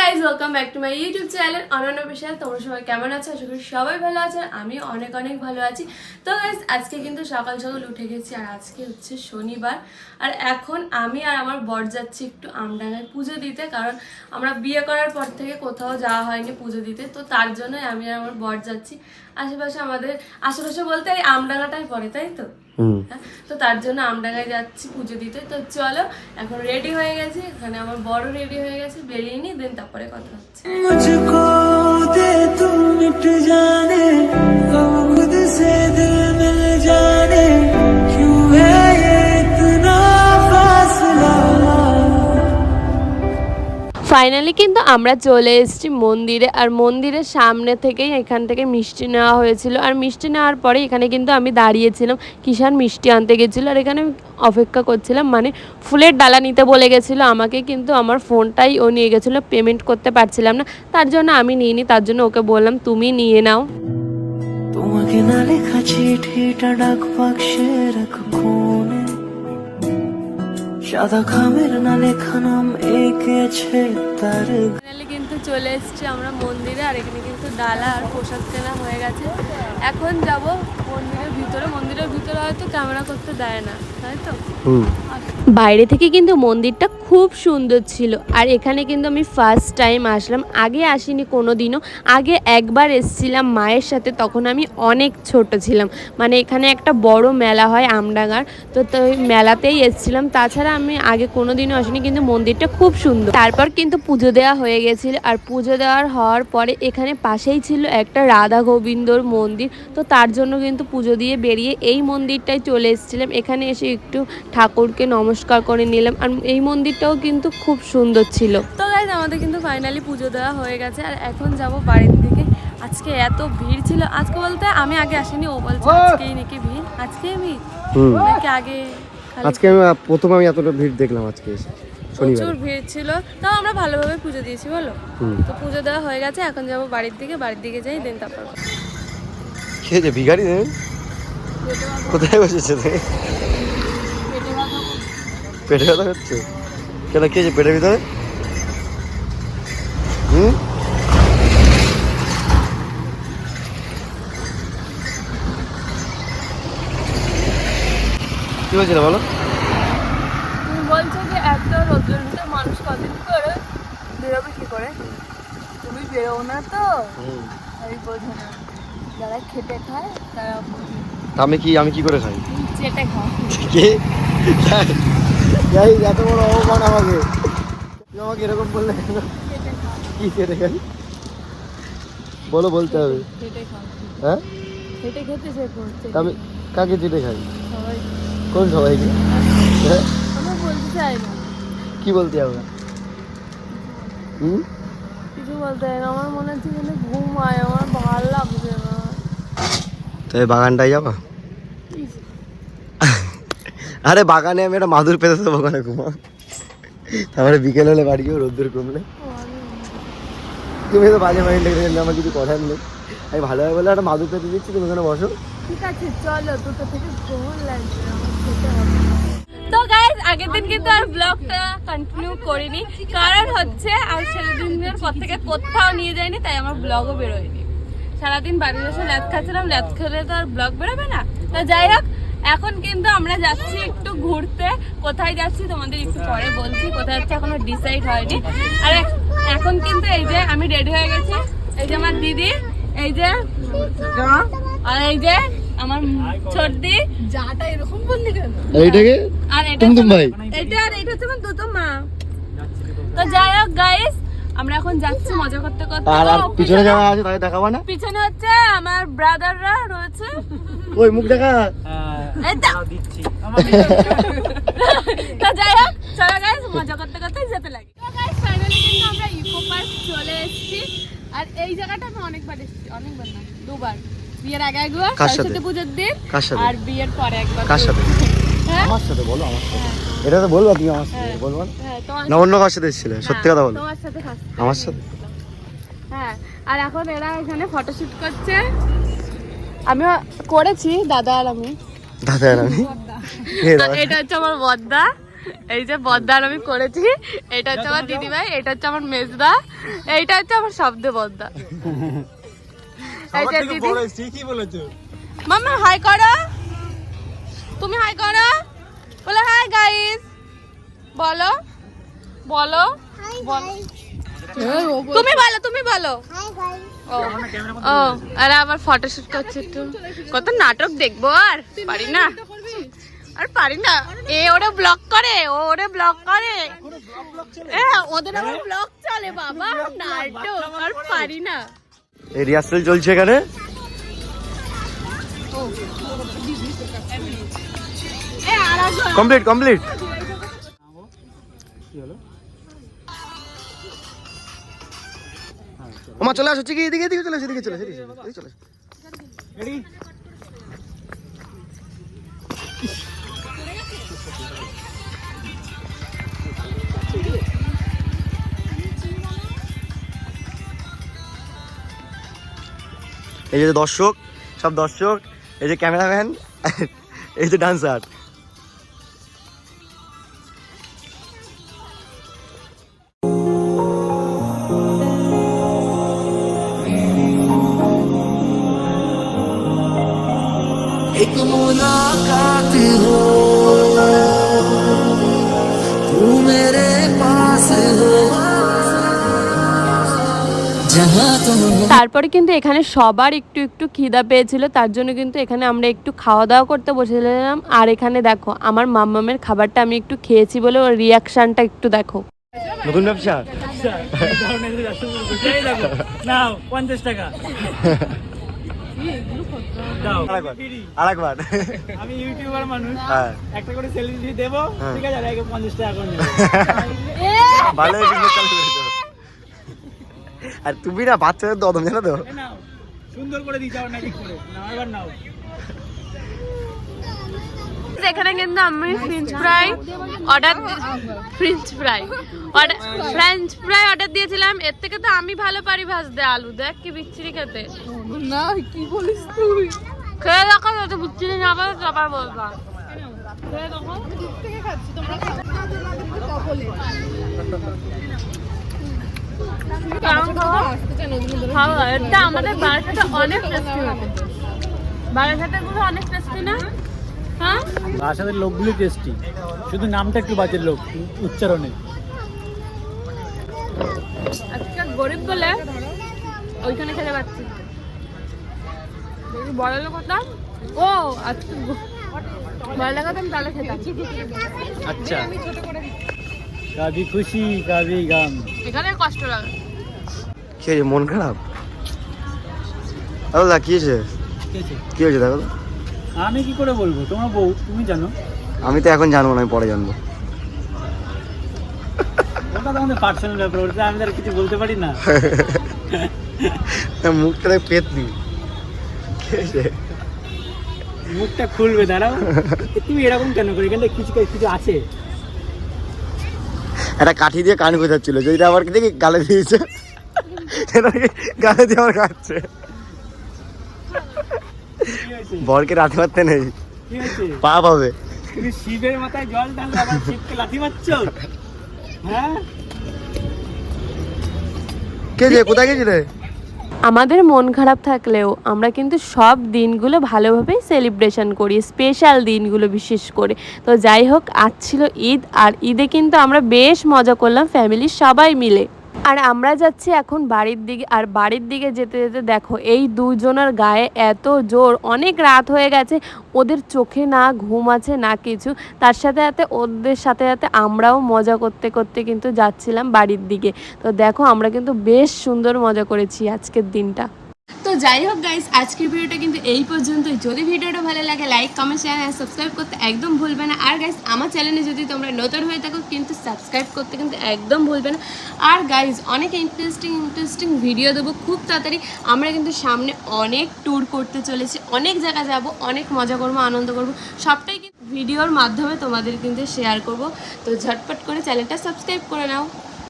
Guys welcome back to my YouTube channel অনন্য বিশাল। তোমরা সবাই কেমন আছো? আশা করি সবাই ভালো আছো। আমি অনেক অনেক ভালো আছি। তো গাইজ আজকে কিন্তু সকাল সকাল উঠে গেছি, আর আজকে হচ্ছে শনিবার। আর এখন আমি আর আমার বর যাচ্ছি একটু আমডাঙ্গায় পুজো দিতে, কারণ আমরা বিয়ে করার পর থেকে কোথাও যাওয়া হয়নি পুজো দিতে। তো তার জন্যই আমি আর আমার বর যাচ্ছি। আশেপাশে আমাদের আশেপাশে বলতে এই আমডাঙ্গাটাই পড়ে, তাই তো? তো তার জন্য আমডাঙ্গায় যাচ্ছি পুজো দিতে। তো চলো, এখন রেডি হয়ে গেছি, এখানে আমার বড় রেডি হয়ে গেছে, বেরিয়ে নি, দেন তারপরে কথা হচ্ছে। मुझको दे तू मिट जाने हम खुद से दिल मिल जाने क्यों है ये इतना फासला। ফাইনালি কিন্তু আমরা চলে এসেছি মন্দিরে, আর মন্দিরের সামনে থেকেই এখান থেকে মিষ্টি নেওয়া হয়েছিল। আর মিষ্টি নেওয়ার পরে এখানে কিন্তু আমি দাঁড়িয়েছিলাম, কিষান মিষ্টি আনতে গেছিলো, আর এখানে অপেক্ষা করছিলাম, মানে ফুলের ডালা নিতে বলে গেছিলো আমাকে, কিন্তু আমার ফোনটাই ও নিয়ে গেছিলো, পেমেন্ট করতে পারছিলাম না, তার জন্য আমি নিইনি। তার জন্য ওকে বললাম তুমি নিয়ে নাও। তোমাকে না লেখা চিঠিটা ডাক বাক্সে রাখো কোণে, সাদা খামের না লেখা নাম এঁকেছে তার। ফাইনালি কিন্তু চলে এসেছি আমরা মন্দিরে, আর এখানে কিন্তু ডালা আর প্রসাদ কেনা হয়ে গেছে। এখন যাব মন্দিরের ভিতরে। মন্দিরের ভিতরে হয়তো ক্যামেরা করতে দেয় না, তাই তো? বাইরে থেকে কিন্তু মন্দিরটা খুব সুন্দর ছিল। আর এখানে কিন্তু আমি ফার্স্ট টাইম আসলাম, আগে আসিনি কোনো দিনও। আগে একবার এসেছিলাম মায়ের সাথে, তখন আমি অনেক ছোট ছিলাম। মানে এখানে একটা বড় মেলা হয় আমডাঙ্গার, তো ওই মেলাতেই এসেছিলাম। তাছাড়া আমি আগে কোনো দিনও আসিনি, কিন্তু মন্দিরটা খুব সুন্দর। তারপর কিন্তু পুজো দেওয়া হয়ে গেছিল, আর পুজো হওয়ার পরে এখানে পাশেই ছিল একটা রাধা গোবিন্দর মন্দির। তো তার জন্য কিন্তু পুজো দিয়ে বেরিয়ে এই মন্দিরটায় চলে এসেছিলাম। এখানে এসে একটু ঠাকুরকে নমস্কার করে নিলাম, আর এই মন্দিরটাও কিন্তু খুব সুন্দর ছিল। তো গাইস আমাদের কিন্তু ফাইনালি পুজো দেওয়া হয়ে গেছে, আর এখন যাব বাড়ির দিকে। আজকে এত ভিড় ছিল, আজকে বলতে আমি আগে আসিনি, ও বলছে আজকেই নাকি ভিড়। আজকেই ভিড় নাকি আগে? আজকে আমি প্রথম এতটা ভিড় দেখলাম আজকে এসে। প্রচুর ভিড় ছিল, তাও আমরা ভালোভাবে পুজো দিয়েছি বলো। তো পুজো দেওয়া হয়ে গেছে, এখন যাব বাড়ির দিকে। বাড়ির দিকে যাই, দেন তারপর খেয়েছে ভিখারি কোথায় বসেছে? পেটে ব্যথা হচ্ছে কেন? খেয়েছে পেটের ভিতরে? কি হয়েছিল বলো? তুমি বলছো যে এত রোদ্রের ভিতরে মানুষ কদিন করে বেরোবে কি করে? তুমি বেরোও না তো, আমি বোঝো না। যারা খেটে খায় তারা আমি কি করে খাই? চেটে খাও। কে এত বড় অপমান আমাকে? তুই আমাকে এরকম বললে কি খেতে খাই বলো, বলতে হবে। খেটে খাও, হ্যাঁ খেটে খেতে সে করছে। আমি কাকে চেটে খাই? সবাই। কোন সবাইকে? হ্যাঁ আমি বলতে চাই না। কি বলতে হবে? কিছু বলতে চাই না, আমার মনে হচ্ছে যেন ঘুমায়, আমার ভালো লাগছে না। তাই বাগানটাই যাবা? আরে বাগানে আমি একটা মাদুর পেতে দেবো, ওখানে ঘুমা। তারপরে বিকেল হলে বাড়ি গিয়ে রোদ্দুর কমলে। তুমি তো বাজে মাইন্ড রেখে, আমার কিছু কথার নেই। আমি ভালোভাবে বলে একটা মাদুর পেতে দিচ্ছি, তুমি ওখানে বসো। ঠিক আছে চলো, দুটো থেকে কেমন লাগছে আমার খেতে হবে। তো গাইস আগের দিন কিন্তু আর ব্লগটা কন্টিনিউ করিনি, কারণ হচ্ছে আর ছেলেদিনের পর থেকে কোথাও নিয়ে যায়নি, তাই আমার ব্লগও বেরোয়নি। সারাদিন বাড়ির বসে ল্যাদ খাচ্ছিলাম, ল্যাদ খেলে তো আর ব্লগ বেরোবে না। তো যাই হোক, এখন কিন্তু আমরা যাচ্ছি একটু ঘুরতে। কোথায় যাচ্ছি তোমাদের একটু পরে বলছি, কোথায় যাচ্ছি এখনো ডিসাইড হয়নি। আর এখন কিন্তু এই যে আমি রেডি হয়ে গেছি, এই যে আমার দিদি, এই যে আর এই যে আমার ছোটদি। যাটা এরকম বললি কেন? এইটাকে আর এটা টুমটুম ভাই, এটা আর এটা হচ্ছে আমার দুটো মা। তো যাই হোক গাইস, আমরা এখন যাচ্ছি মজা করতে করতে। আর পিছনে যাওয়া আছে তাই দেখাবো না? পিছনে হচ্ছে আমার ব্রাদাররা রয়েছে। ওই মুখ দেখা। এই তো। তো যাই হোক চলো গাইস, মজা করতে করতে যেতে লাগি। তো গাইস ফাইনালি কিন্তু আমরা ইকো পার্ক চলে এসেছি। আর এই জায়গাটা আমি অনেকবার এসেছি, অনেকবার না দুবার। বিয়ের আগে একবার, সরস্বতী পুজোর দিন, আর বিয়ের পরে একবার। কার সাথে? হ্যাঁ আমার সাথে বলো, আমার সাথে। এটা তো বলবো, তুমি আমার সাথে বলবো না? হ্যাঁ তোমার না অন্য কার সাথে এসেছিলে? সত্যি কথা বলো। তোমার সাথে ফার্স্ট। আমার সাথে? হ্যাঁ। আর এখন এরা এখানে ফটোশুট করছে, আমিও করেছি, দাদা আর আমি। দাদা আর আমি? এটা হচ্ছে আমার বদ্দা, এই যে বদ্দার আমি করেছি, এটা হচ্ছে আমার দিদিভাই, এটা হচ্ছে আমার মেজদা, এইটা হচ্ছে আমার শব্দ বদ্দা। এই যে দিদি, ঠিকই বলেছো। মাম্মা হাই করো, তুমি হাই করো, বলো হাই গাইস, বলো বলো বলো, তুমি বলো, তুমি বলো। ও আরে আবার ফটোশুট করছে একটু, কত নাটক দেখবো, আর পারি না, আর পারি না। এ ওরা ব্লগ করে, ও ওরা ব্লগ করে, ওদের আবার ব্লগ চলে বাবা, নাটক, আর পারি না। এই রিহার্সাল চলছে এখানে। Complete complete. ওমা চলে আসো, কি এদিকে এদিকে চলে আসো, এদিকে চলে আসো, এদিকে চলে আসো। এই যে দর্শক, সব দর্শক, এই যে ক্যামেরাম্যান, এই যে ডান্সার। एक मुलाकात हो, तू मेरे पास हो, जहाँ तुम हो। তারপরে কিন্তু এখানে সবার একটু একটু খিদা পেয়েছিল, তার জন্য কিন্তু এখানে আমরা একটু খাওয়া দাওয়া করতে বসেছিলাম। আর এখানে দেখো আমার মাম্মামের খাবারটা আমি একটু খেয়েছি বলে ওর রিয়াকশনটা একটু দেখো। নতুন ব্যবসা নাও 50 টাকা দাও। আরেকবার আমি ইউটিউবার মানুষ, হ্যাঁ একটা করে সেলিব্রিটি দেবো, ঠিক আছে, আর আগে 50 টাকা করে নেবো। ভালো বিজনেস চালু করেছো। আর তুমি না বাচ্চাদের দদম জানো তো। এই নাও, সুন্দর করে দিতে হবে নাকি করে নাও, এবার নাও। এখানে কিন্তু আমি ফ্রেঞ্চ ফ্রাই অর্ডার দিয়েছিলাম। এর থেকে তো আমি ভালো পারি ভাজতে আলু, দেখ কি বিচ্ছিরি খেতে। না কি বলিস তুই, খেয়ে দেখো তো বিচ্ছিরি না পারে চাপার বলবা, খেয়ে দেখো। এটা আমাদের বারাসাতে অনেক টেস্টি হবে, বারাসাতের গুলো অনেক টেস্টি না? হ্যাঁ বাসাদের লোকগুলি টেস্টি, শুধু নামটা একটু বাজে লোক উচ্চারণে। আজকে গরিব বলে ওইখানে খেতে পাচ্ছি, বড় লোক হতাম, ও আজকে বড় লোক হতাম তাহলে খেতাম। আচ্ছা, কাবি খুশি কাবি গাম। এখানে কষ্ট লাগে। কি হয়েছে, মন খারাপ? দাদা কি হয়েছে, কি হয়েছে দেখো তো। আমি কি করে বলবো, তোমার বউ, তুমি জানো। আমি তো এখন জানবো না, আমি পরে জানবো। ওটা তো আমাদের পার্সোনাল ব্যাপার, ওটা আমি আর কিছু বলতে পারি না। মুখটা পেতনি, কি হয়েছে? মুখটা খুলবে, দাঁড়াও। তুমি এরকম কেন করে, এখানটা কিছু কিছু আছে। একটা কাঠি দিয়ে কান গোছাচ্ছিল, যেটা আবার দেখি গালে দিয়েছে, গালে দিয়ে আবার খাচ্ছে। বরকে রাতে মারতে নেই, কি হয়েছে? পাপ হবে। তুমি শিবের মাথায় জল ঢাললে আবার শিবকে লাথি মারছো, হ্যাঁ? কে যে কোথায় গেছিলে? আমাদের মন খারাপ থাকলেও আমরা কিন্তু সব দিনগুলো ভালোভাবেই সেলিব্রেশন করি, স্পেশাল দিনগুলো বিশেষ করে। তো যাই হোক, আজ ছিল ঈদ, আর ঈদে কিন্তু আমরা বেশ মজা করলাম ফ্যামিলির সবাই মিলে। আর আমরা যাচ্ছি এখন বাড়ির দিকে, আর বাড়ির দিকে যেতে যেতে দেখো এই দুজনের গায়ে এত জোর, অনেক রাত হয়ে গেছে, ওদের চোখে না ঘুম আছে না কিছু। তার সাথে সাথে ওদের সাথে সাথে আমরাও মজা করতে করতে কিন্তু যাচ্ছিলাম বাড়ির দিকে। তো দেখো আমরা কিন্তু বেশ সুন্দর মজা করেছি আজকের দিনটা। তো যাই হোক গাইস, আজকের ভিডিওটা কিন্তু এই পর্যন্তই। যদি ভিডিওটা ভালো লাগে লাইক কমেন্ট শেয়ার আর সাবস্ক্রাইব করতে একদম ভুলবে না। আর গাইস আমার চ্যানেলে যদি তোমরা নতুন হয়ে থাকো কিন্তু সাবস্ক্রাইব করতে কিন্তু একদম ভুলবে না। আর গাইস অনেক ইন্টারেস্টিং ভিডিও দেবো খুব তাড়াতাড়ি। আমরা কিন্তু সামনে অনেক ট্যুর করতে চলেছি, অনেক জায়গা যাব, অনেক মজা করবো, আনন্দ করবো, সবটাই কিন্তু ভিডিওর মাধ্যমে তোমাদের কিন্তু শেয়ার করব। তো ঝটপট করে চ্যানেলটা সাবস্ক্রাইব করে নাও।